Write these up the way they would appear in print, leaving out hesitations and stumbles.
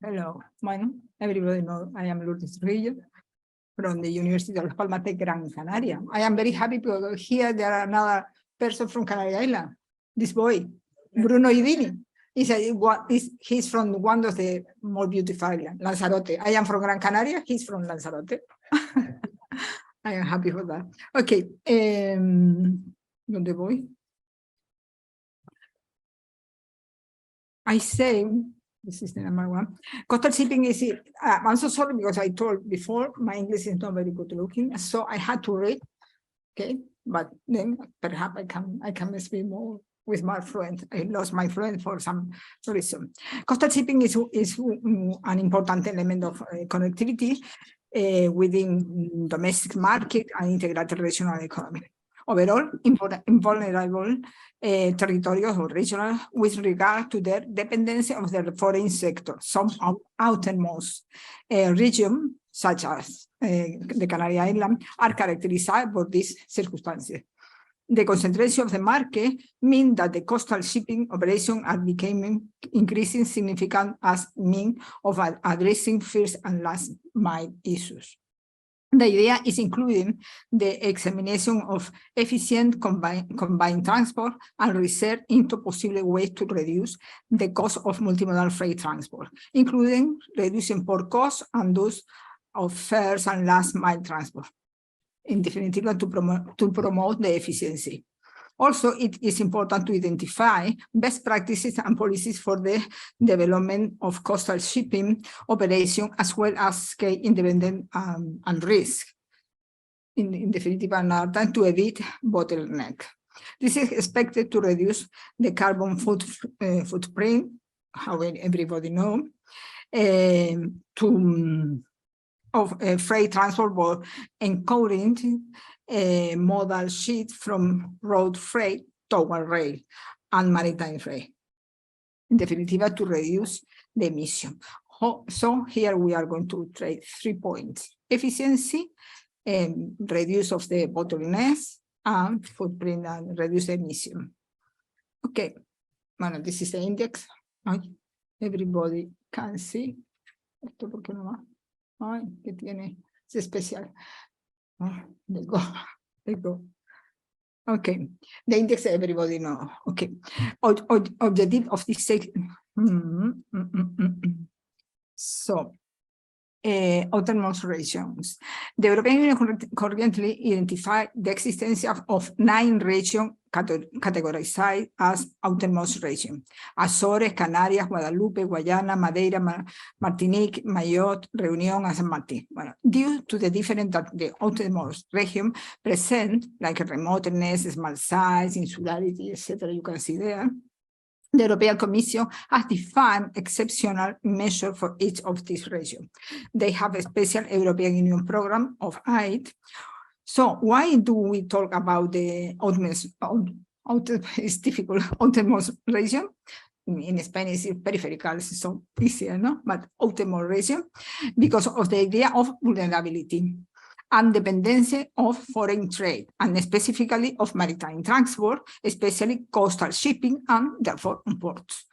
Hello. Bueno, everybody knows I am Lourdes Trujillo from the University of Palmas de Gran, Canaria. I am very happy because here there are another person from Canary Island. This boy, Bruno Idini. He's from one of the more beautiful islands, Lanzarote. I am from Gran Canaria. He's from Lanzarote. I am happy for that. Okay. ¿Dónde voy? I say, this is the number one. Coastal shipping is, I'm so sorry because I told before, my English is not very good looking, so I had to read, okay? But then perhaps I can speak more with my friend. I lost my friend for some reason. Coastal shipping is an important element of connectivity within domestic market and integrated regional economy. Overall, vulnerable territories or regional with regard to their dependency of the foreign sector. Some outermost regions, such as the Canary Islands, are characterized by these circumstances. The concentration of the market means that the coastal shipping operations are becoming increasingly significant as means of addressing first and last mile issues. The idea is including the examination of efficient combined transport and research into possible ways to reduce the cost of multimodal freight transport, including reducing port costs and those of first and last mile transport, in definitive, to promote the efficiency. Also, it is important to identify best practices and policies for the development of coastal shipping operation, as well as scale independent and risk, in definitive, another time to evit bottleneck. This is expected to reduce the carbon footprint, how everybody knows, of freight transport, but encoding modal shift from road freight toward rail and maritime freight, in definitive, to reduce the emission. So here we are going to trade 3 points: efficiency, reduce of the bottlenecks, and footprint and reduce emission. Okay, bueno, this is the index. Everybody can see. Esto porque no va. Ay, que tiene, es especial. There you go. Okay, the index everybody know. Okay, objective of this so outermost regions. The European Union currently identifies the existence of 9 regions categorized as outermost regions: Azores, Canarias, Guadalupe, Guayana, Madeira, Martinique, Mayotte, Reunion, and San Martin. Well, due to the difference that the outermost region present, like remoteness, small size, insularity, etc., you can see there, the European Commission has defined exceptional measures for each of these regions. They have a special European Union program of aid. So why do we talk about the outermost region? In Spanish, it's peripheral, it's so easier, no? But outermost region, because of the idea of vulnerability and dependency of foreign trade, and specifically of maritime transport, especially coastal shipping, and therefore ports.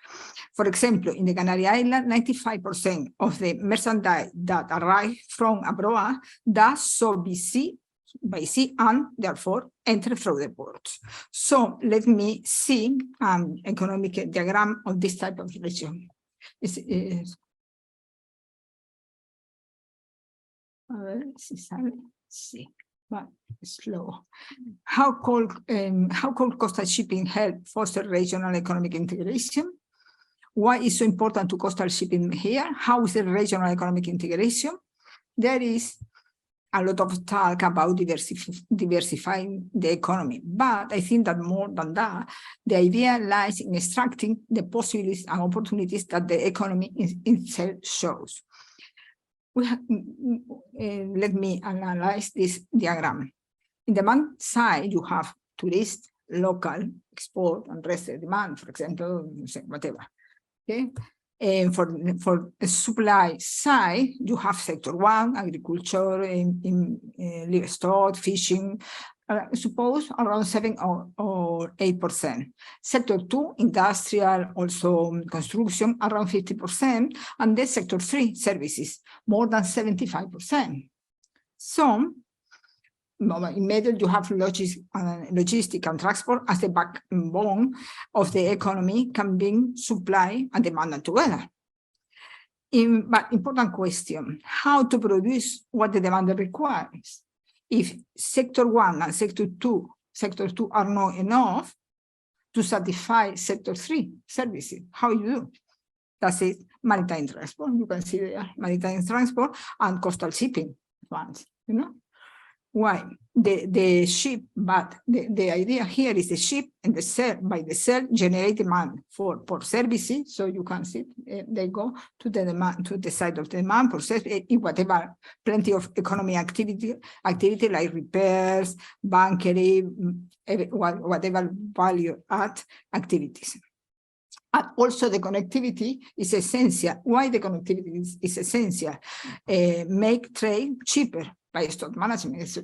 For example, in the Canary Islands, 95% of the merchandise that arrive from abroad does so by sea and therefore enter through the ports. So let me see an economic diagram of this type of region. A ver si sale. Sí, but slow. How could coastal shipping help foster regional economic integration? Why is so important to coastal shipping here? How is the regional economic integration? There is a lot of talk about diversifying the economy, but I think that more than that, the idea lies in extracting the possibilities and opportunities that the economy itself shows. Let me analyze this diagram. In the demand side, you have tourist, local, export, and rest of demand, for example, whatever. Okay. And for the supply side, you have sector 1, agriculture, livestock, fishing, suppose around 7 or 8%. Sector 2, industrial, also construction, around 50%, and then sector 3, services, more than 75%. So, in middle, you have logistic and transport as the backbone of the economy, can bring supply and demand together. But important question, how to produce what the demand requires? If sector 1 and sector 2 are not enough to satisfy sector 3 services, how you do? That's it, maritime transport. You can see there, maritime transport and coastal shipping funds, you know? Why? The ship, but the idea here is the ship and the cell, by the cell, generate demand for services. So you can see they go to the demand, to the side of the demand for service, whatever, plenty of economy activity like repairs, bunkering, whatever value add activities. And also the connectivity is essential. Why the connectivity is essential? Make trade cheaper by stock management.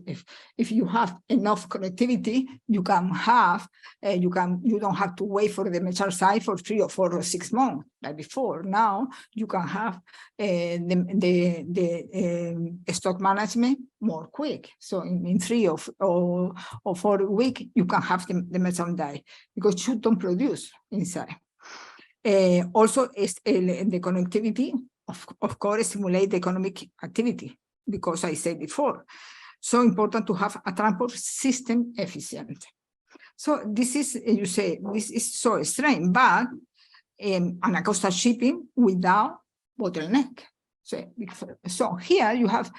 If you have enough connectivity, you can have, you don't have to wait for the metal side for 3 or 4 or 6 months like before. Now you can have the stock management more quick. So in 3 or 4 weeks, you can have the metal die because you don't produce inside. Also, the connectivity, of course, stimulate the economic activity, because I said before, so important to have a transport system efficient. So this is, you say, this is so strange, but and a coastal shipping without bottleneck. So here you have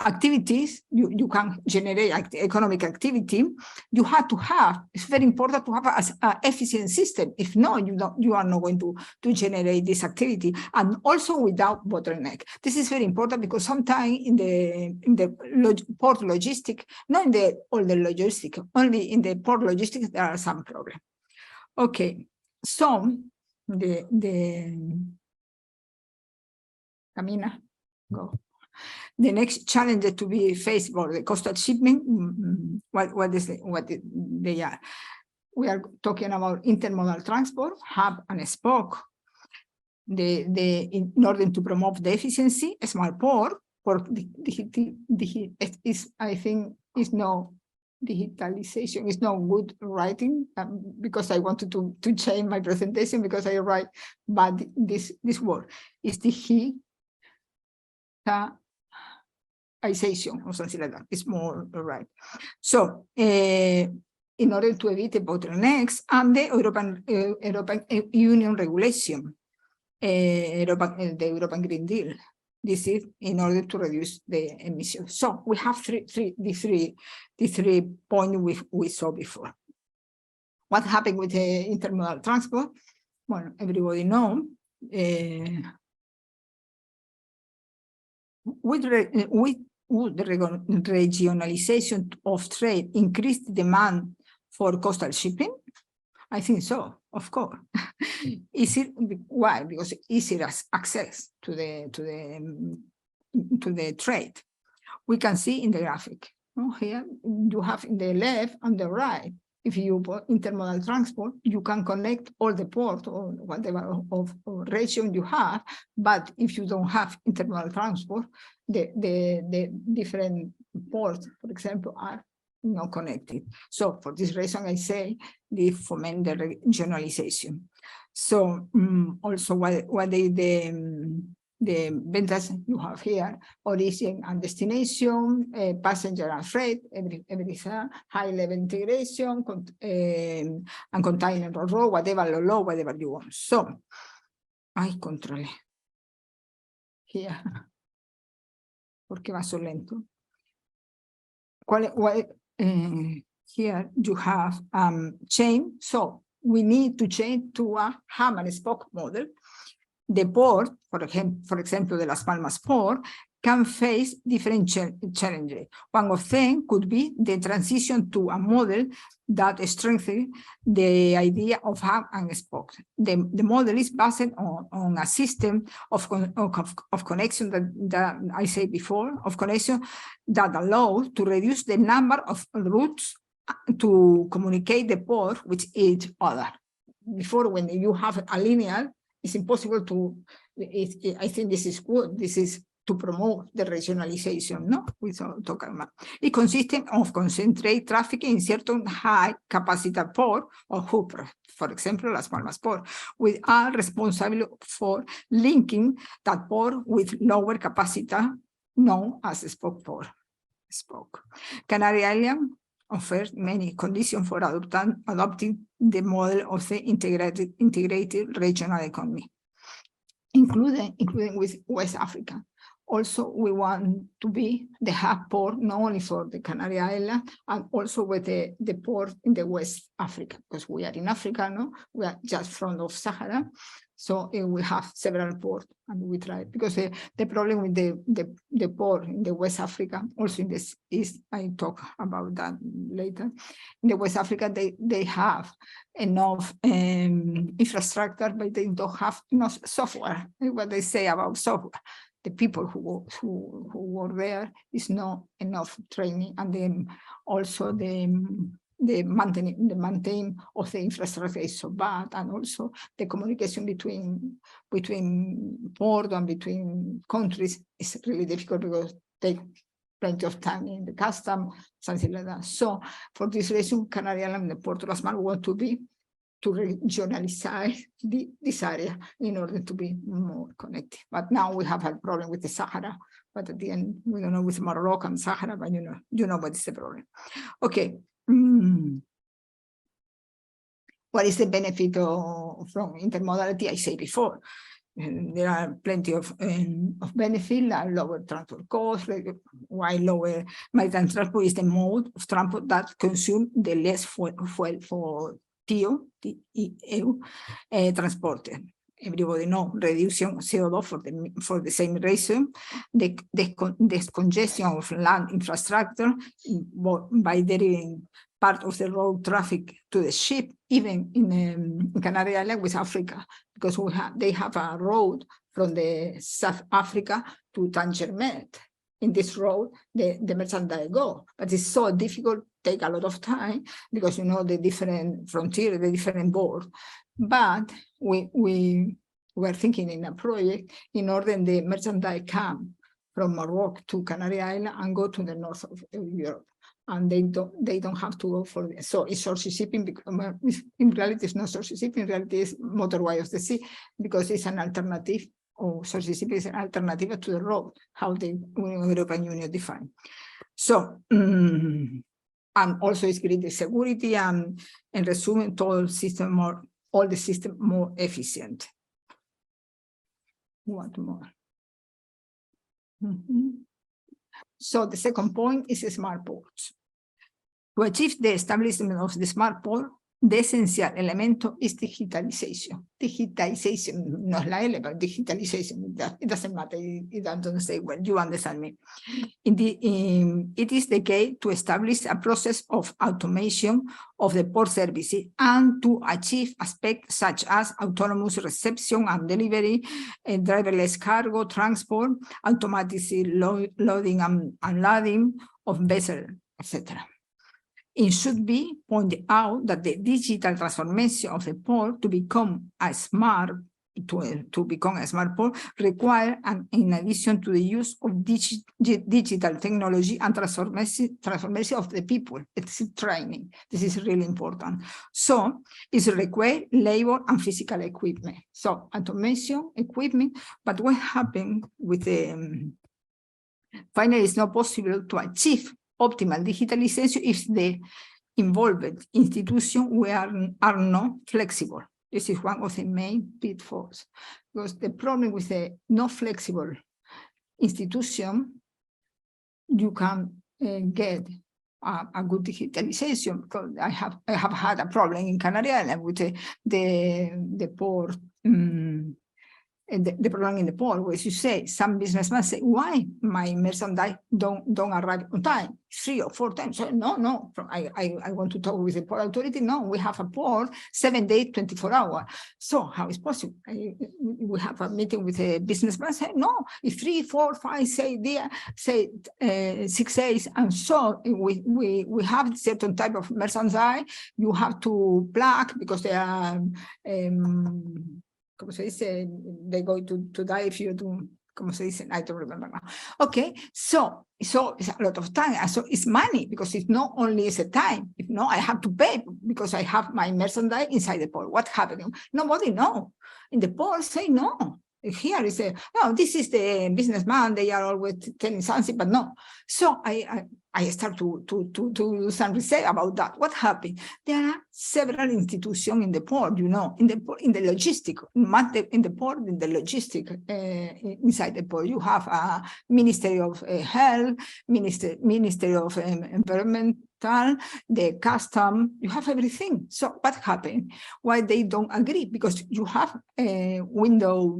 activities, you can generate economic activity. You have to have, it's very important to have an efficient system. If not, you are not going to generate this activity, and also without bottleneck. This is very important because sometimes in the port logistic, not in all the logistic, only in the port logistics there are some problems. Okay, so Camina, go. The next challenge to be faced for the coastal shipping, what they are. We are talking about intermodal transport, hub and spoke. In order to promote the efficiency, a small port, I think is no digitalization, is no good writing, because I wanted to change my presentation because I write, but this word is or something like that. It's more right. So, in order to evit the bottlenecks and the European Union regulation, the European Green Deal. This is in order to reduce the emissions. So we have the three points we saw before. What happened with the intermodal transport? Well, everybody knows. With the regionalization of trade increase the demand for coastal shipping? I think so, of course. Why? Because easier access to the trade. We can see in the graphic. Here you have in the left and the right. If you put intermodal transport, you can connect all the ports or whatever of region you have. But if you don't have intermodal transport, the different ports, for example, are not connected. So for this reason, I say they foment the regionalization. So also what the benefits you have here, origin and destination, passenger and freight, everything, high-level integration, and container or road, whatever you want. So, I control here. ¿Por qué va so lento? Here you have chain. So we need to change to a hub and spoke model. The port, for example, the Las Palmas port, can face different challenges. One of them could be the transition to a model that strengthens the idea of hub and spoke. The model is based on a system of connection that I said before, of connection that allows to reduce the number of routes to communicate the port with each other. Before, when you have a linear, it's impossible to, I think this is good. This is to promote the regionalization, no? It consists of concentrate traffic in certain high capacity port or hub, for example, Las Palmas port, which are responsible for linking that port with lower capacity known as spoke port. Canary Island offers many conditions for adopting the model of the integrated regional economy, including with West Africa. Also, we want to be the hub port not only for the Canary Islands and also with the port in the West Africa, because we are in Africa, no? We are just front of Sahara. So we have several ports, and we try, because the problem with the port in the West Africa, also in this East, I talk about that later. In the West Africa, they have enough infrastructure, but they don't have enough software. What they say about software, the people who work there is not enough training, and then also the maintain of the infrastructure is so bad, and also the communication between port and between countries is really difficult because they take plenty of time in the custom, something like that. So for this reason, Canary Island and the Port of Las Palmas want to regionalize this area in order to be more connected. But now we have a problem with the Sahara, but at the end, we don't know with Morocco and Sahara, but you know what is the problem. Okay. What is the benefit from intermodality? I say before, there are plenty of benefit, like lower transport costs, while lower maritime transport is the mode of transport that consumes the less fuel for TEU transported. Everybody knows reducing CO2 for the same reason. The congestion of land infrastructure by deriving part of the road traffic to the ship, even in Canary Island with Africa, because they have a road from the South Africa to Tangermet. In this road, the merchandise go, but it's so difficult, take a lot of time, because you know the different frontier, the different board. But we were thinking in a project in order the merchandise come from Morocco to Canary Island and go to the north of Europe, and they don't have to go for this. So it's source shipping, because in reality it's not source shipping, in reality it's motorway of the sea, because it's an alternative, or source shipping is an alternative to the road, how the European Union define. So and also it's greater security and resuming all the system more efficient. What more? So the second point is smart ports. To achieve the establishment of the smart port, the essential elemento is digitalization. Digitalization, not la L, but digitalization. It doesn't matter. It doesn't say well. You understand me. It is the key to establish a process of automation of the port services and to achieve aspects such as autonomous reception and delivery, driverless cargo transport, automatic loading and unloading of vessels, etc. It should be pointed out that the digital transformation of the port to become a smart port requires, in addition to the use of digital technology and transformation of the people, it's training. This is really important. So it requires labor and physical equipment. So automation, equipment, but what happened with the finally it's not possible to achieve optimal digitalization if the involved institutions are not flexible. This is one of the main pitfalls, because the problem with the not flexible institution, you can get a good digitalization. Because I have had a problem in Canary Island with the port the problem in the port, where you say some businessmen say, why my merchandise don't arrive on time, 3 or 4 times? So no, I want to talk with the port authority. No, we have a port 7 days, 24 hours. So how is possible? We have a meeting with a businessman. Say no, if 3, 4, 5 say there, say 6 days, and so we have certain type of merchandise. You have to plug because they are. Como se dice, they're going to die if you do, como se dice, I don't remember now. Okay, so it's a lot of time, and so it's money, because it's not only is a time. If no, I have to pay because I have my merchandise inside the port. What's happening? Nobody knows. In the port, say no. Here is no, this is the businessman, they are always telling something, but no. So I start to do some research about that. What happened? There are several institutions in the port, in the logistic, in the port, in the logistic, inside the port. You have a Ministry of Health, Ministry of Environment, the custom, you have everything. So what happened? Why they don't agree? Because you have a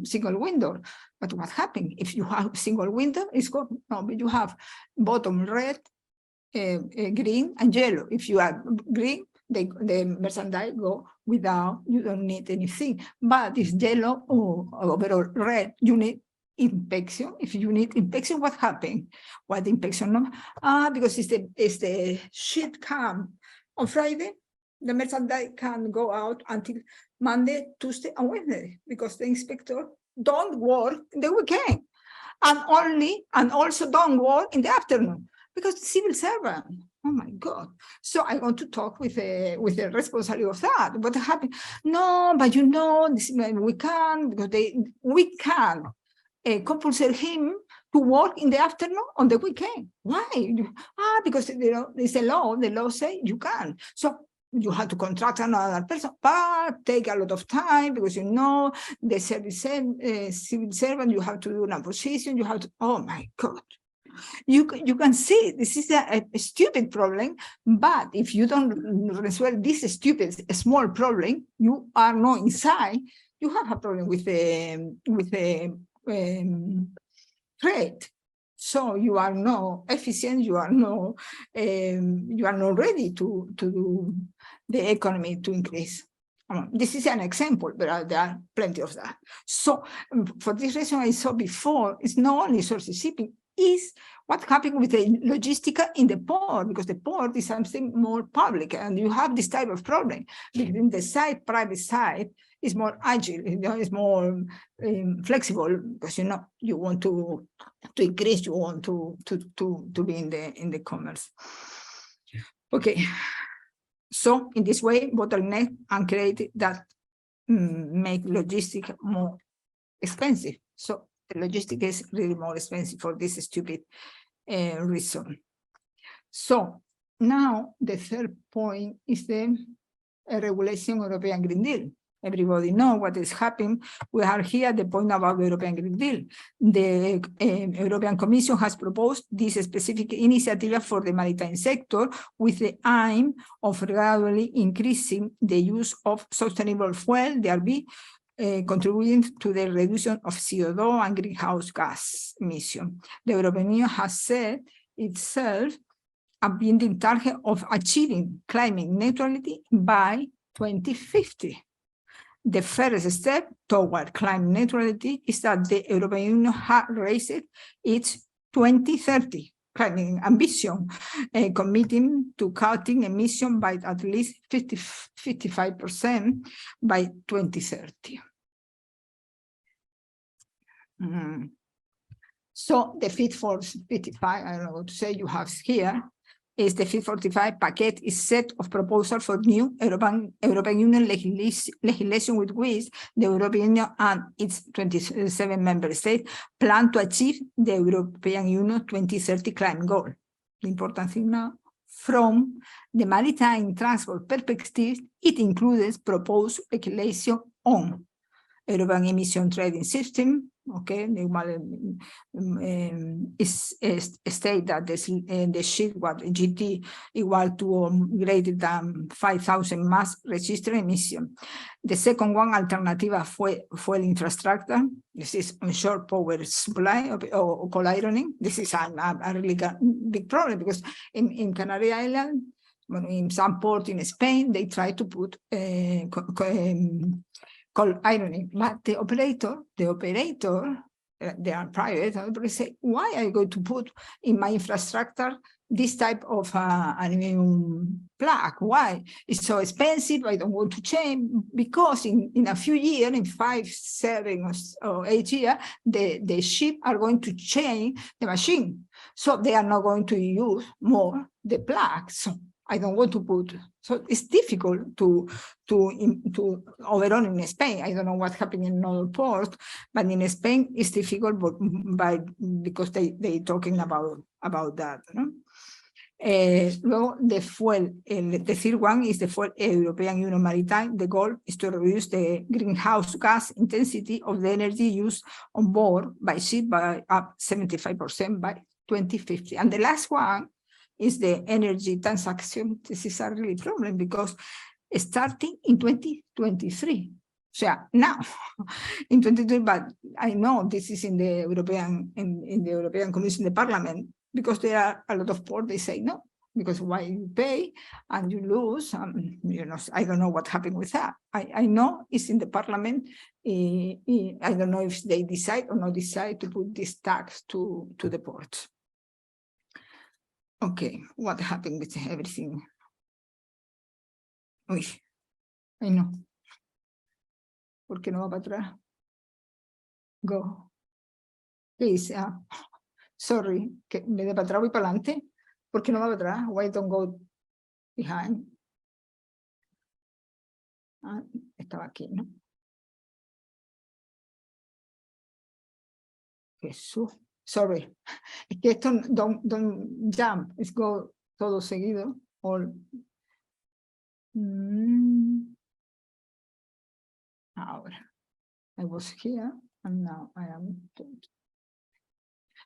single window. But what happened? If you have single window, it's good. No, but you have bottom red, green, and yellow. If you are green, the merchandise go without, you don't need anything. But if yellow or overall red, you need inspection. If you need inspection, what happened? Why the inspection? No? Because it's the ship come on Friday, the merchandise can go out until Monday, Tuesday, and Wednesday, because the inspector don't work in the weekend, and also don't work in the afternoon, because the civil servant. Oh my God! So I want to talk with the responsibility of that. What happened? No, but we can, because we can compulsory him to work in the afternoon on the weekend. Why? Because it's a law. The law says you can. So you have to contract another person, but take a lot of time, because the civil servant, you have to do an position. You have to. Oh my God! You can see this is a stupid problem, but if you don't resolve this stupid small problem, you are not inside. You have a problem with the trade. So you are not efficient. You are not ready to do the economy to increase. This is an example, but there are plenty of that. So for this reason I saw before, it's not only source shipping, is what happened with the logistica in the port, because the port is something more public, and you have this type of problem. In the private side, is more agile, it's more flexible, because you want to increase, you want to be in the commerce. Okay, so in this way, bottleneck and create that make logistics more expensive. So the logistics is really more expensive for this stupid reason. So now the third point is the regulation European Green Deal. Everybody knows what is happening. We are here at the point about the European Green Deal. The European Commission has proposed this specific initiative for the maritime sector with the aim of gradually increasing the use of sustainable fuel, thereby contributing to the reduction of CO2 and greenhouse gas emission. The European Union has set itself a binding target of achieving climate neutrality by 2050. The first step toward climate neutrality is that the European Union has raised its 2030 climate ambition, committing to cutting emissions by at least 55% by 2030. So the Fit for 55, I don't know what to say, you have here, is the Fit for 55 packet is set of proposals for new European Union legislation with which the European Union and its 27 member states plan to achieve the European Union 2030 climate goal. The important thing now, from the maritime transport perspective, it includes proposed legislation on European emission trading system. Okay, the one is state that the sheet what GT equal to greater than 5,000 mass registered emission. The second one, alternative fuel infrastructure. This is onshore power supply or coal ironing. This is a really big problem because in Canary Island, in some port in Spain, they try to put coal ironing, but the operator, they are private, they say, why are you going to put in my infrastructure this type of aluminum plug? Why? It's so expensive, I don't want to change, because in a few years, in 5, 7 or 8 years, the ship are going to change the machine. So they are not going to use more the plug. So I don't want to put, so it's difficult to overall in Spain. I don't know what happened in other ports, but in Spain it's difficult because they talking about that. No? Luego, the fuel, the third one is the fuel European Union Maritime. The goal is to reduce the greenhouse gas intensity of the energy used on board by ship by up 75% by 2050. And the last one is the energy transaction. This is a really problem because starting in 2023, so now in 2023, but I know this is in the European Commission, the Parliament, because there are a lot of ports, they say no, because why you pay and you lose, you know, I don't know what happened with that. I know it's in the Parliament. I don't know if they decide or not decide to put this tax to the ports. Okay, what happened with everything? Uy, I know. ¿Por qué no va para atrás? Go. Please, sorry, que me de para atrás, voy para adelante. ¿Por qué no va para atrás? Why don't go behind? Estaba aquí, ¿no? Jesús. Sorry. Es que esto don't jump, it's go todo seguido. All. Ahora. I was here and now I am.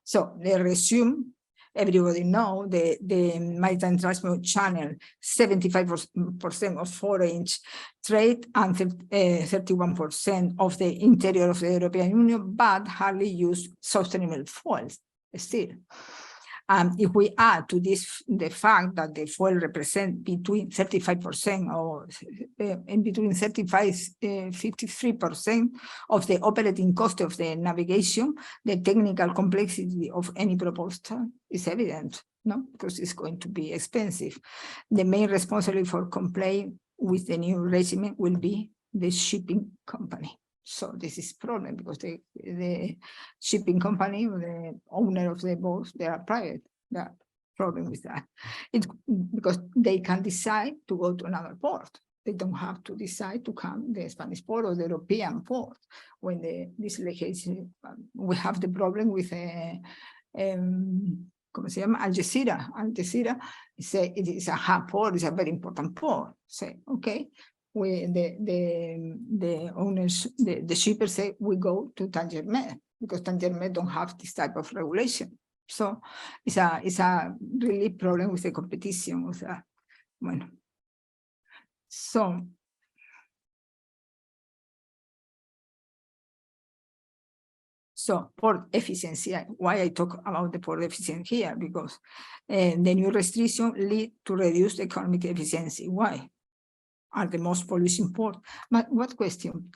So they resume. Everybody know the maritime transport channel, 75% of foreign trade and 31% of the interior of the European Union, but hardly use sustainable fuels still. If we add to this the fact that the fuel represents between 35% or in between 53% of the operating cost of the navigation, the technical complexity of any proposal is evident, no? Because it's going to be expensive. The main responsibility for complying with the new regime will be the shipping company. So this is a problem because the shipping company, the owner of the boats, they are private. The problem with that. It's because they can decide to go to another port. They don't have to decide to come the Spanish port or the European port. When this legislation, we have the problem with ¿cómo se llama? Algeciras. Algeciras, it is a hub port, it's a very important port. Say, okay. The owners, the shippers say, we go to Tangermet because Tangermet don't have this type of regulation. So it's a really problem with the competition with that. Bueno. So port efficiency, why I talk about the port efficiency here, because the new restriction lead to reduced economic efficiency. Why? Are the most polluting port. But what question?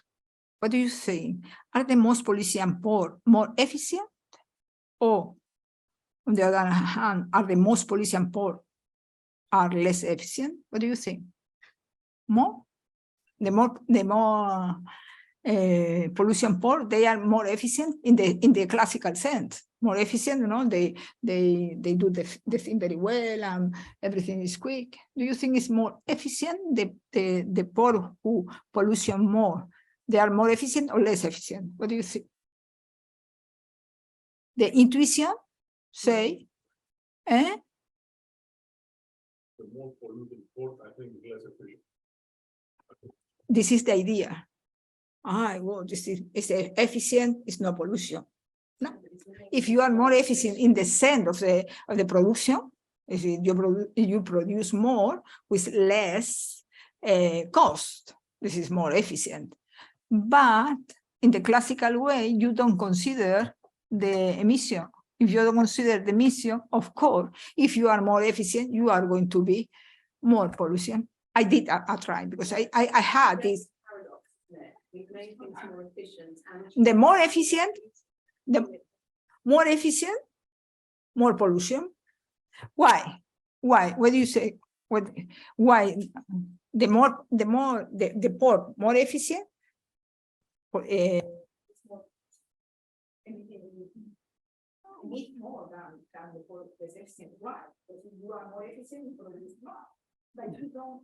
What do you think? Are the most polluting port more efficient? Or on the other hand, are the most polluting port are less efficient? What do you think? More? The more pollution port, they are more efficient in the classical sense. More efficient, you know, they do the thing very well and everything is quick. Do you think it's more efficient, the port who pollution more, they are more efficient or less efficient? What do you think? The intuition say, The more polluting port, I think, is less efficient. This is the idea. well, this is efficient, it's no pollution. No. If you are more efficient in the sense of the production, if you produce more with less cost, this is more efficient. But in the classical way, you don't consider the emission. If you don't consider the emission, of course, if you are more efficient, you are going to be more pollution. I did a try because I had this. The more efficient, more pollution. Why? What do you say? Why? The port more efficient. Need more than the port is efficient. Why? Because if you are more efficient, you produce more. But you don't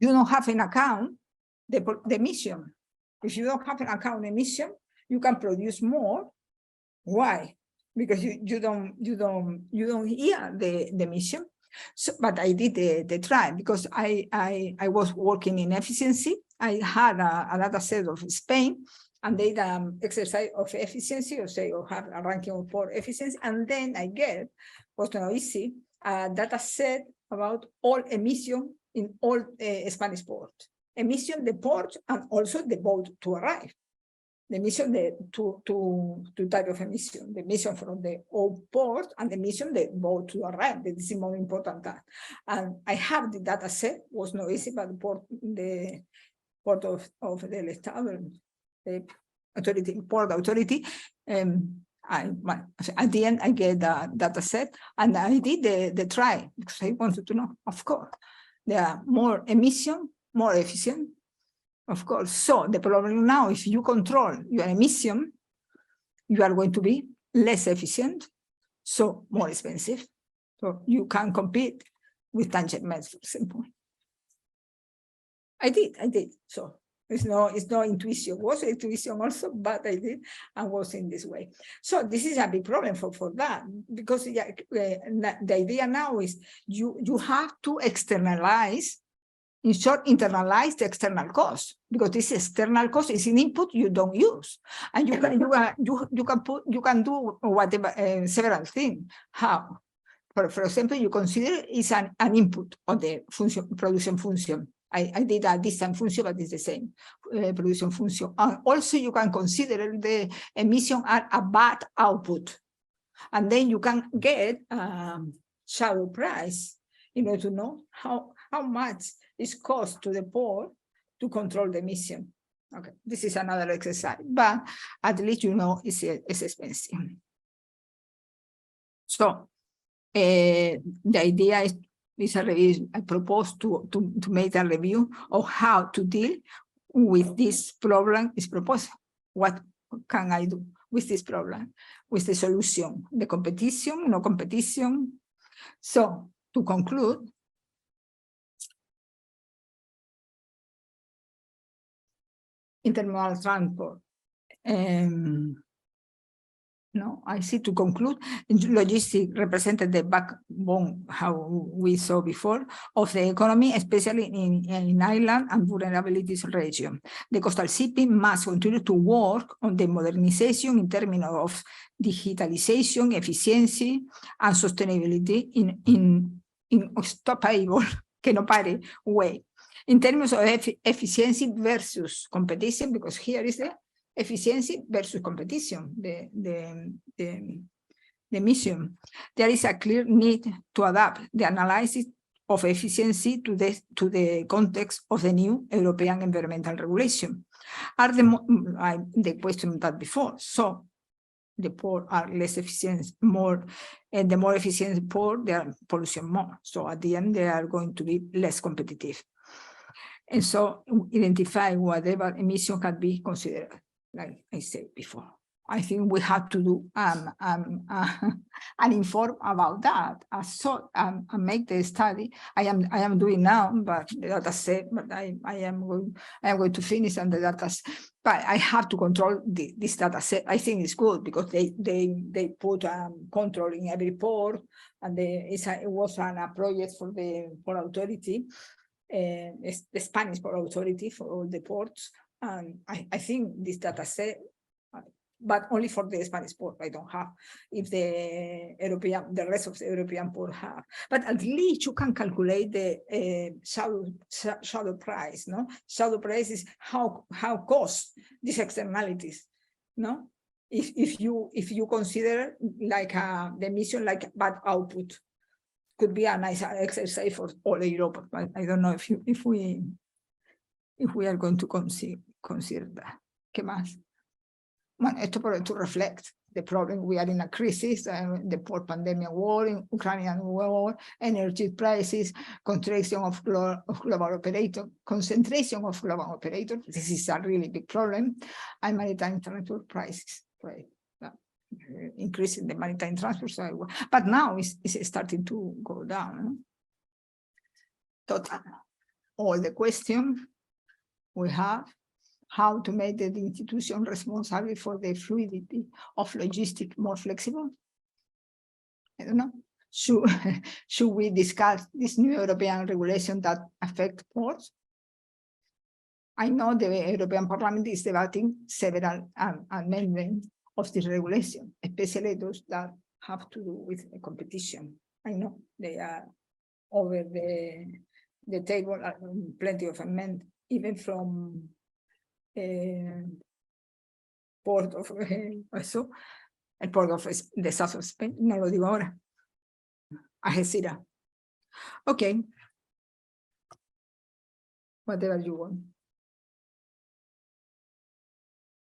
you don't have in account the emission. If you don't have in account emission, you can produce more. Why? Because you don't hear the emission. So, but I did the try because I was working in efficiency. I had a data set of Spain and they exercise of efficiency, or have a ranking of port efficiency, and then I was not easy, a data set about all emission in all Spanish ports. Emission, the port, and also the boat to arrive. The emission, the two type of emission, the emission from the old port and the emission the boat to arrive. That is more important. And I have the data set, was not easy, but the port of the Estado, the authority, port authority, at the end I get the data set and I did the try because I wanted to know, of course, there are more emission, more efficient. Of course. So the problem now, if you control your emission, you are going to be less efficient, so more expensive. So you can compete with tangent methods, for example. I did. So it's no intuition. It was intuition also, but I did and was in this way. So this is a big problem for that, because the idea now is you have to externalize. In short, internalize the external cost, because this external cost is an input you don't use, and you can do whatever several things. How? For example, you consider it's an input on the production function. I did a distant function, but it's the same production function. And also, you can consider the emission as a bad output, and then you can get shadow price in order to know how much is cost to the port to control the emission. Okay, this is another exercise, but at least you know it's expensive. So the idea is a review. I propose to make a review of how to deal with this problem. Is proposed. What can I do with this problem? With the solution, the competition, no competition. So to conclude, intermodal transport. No, I see. To conclude, logistics represented the backbone, how we saw before, of the economy, especially in island and vulnerabilities region. The coastal shipping must continue to work on the modernization in terms of digitalization, efficiency, and sustainability in unstoppable, que no pare way. In terms of efficiency versus competition, because here is the efficiency versus competition, the mission. There is a clear need to adapt the analysis of efficiency to the context of the new European environmental regulation. Are the question that before, so the port are less efficient, and the more efficient port, they are pollution more. So at the end, they are going to be less competitive. And so identify whatever emission can be considered, like I said before. I think we have to do and inform about that. And make the study. I am doing now, but the data set. But I am going to finish on the data. But I have to control this data set. I think it's good because they put control in every port, and it was a project for authority, the Spanish port authority for all the ports. And I think this data set, but only for the Spanish port, I don't have. If the rest of the European port have, but at least you can calculate the shadow price. No, shadow price is how cost these externalities. No, if you consider like the emission like bad output, could be a nice exercise for all Europe. But I don't know if we are going to consider that. ¿Qué más? Bueno, esto to reflect the problem. We are in a crisis, the post-pandemic war, in Ukrainian war, energy prices, concentration of global operators. This is a really big problem, and maritime transport prices, right? Increasing the maritime transport, but now it's starting to go down. Total. All the question we have. How to make the institution responsible for the fluidity of logistics more flexible? I don't know. Should we discuss this new European regulation that affect ports? I know the European Parliament is debating several amendments of this regulation, especially those that have to do with competition. I know they are over the table, plenty of amendments, even from port of el port of the south of Spain, no lo digo ahora, Algeciras. Okay, whatever you want.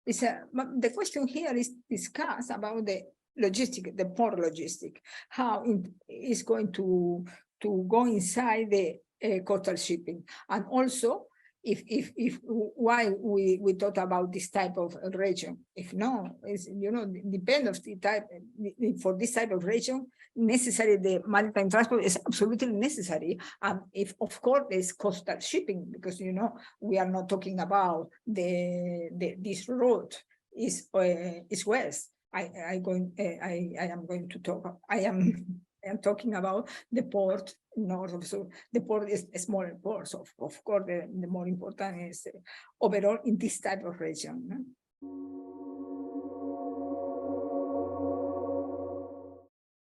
The question here is discussed about the logistic, the port logistic, how it is going to go inside the coastal shipping, and also if why we thought about this type of region. If no, it's, depend of the type. For this type of region, necessary the maritime transport is absolutely necessary. And if of course there's coastal shipping, because we are not talking about this route is west. I am going to talk. I am talking about the port north of South. The port is a smaller port, so of course the more important is overall in this type of region. No?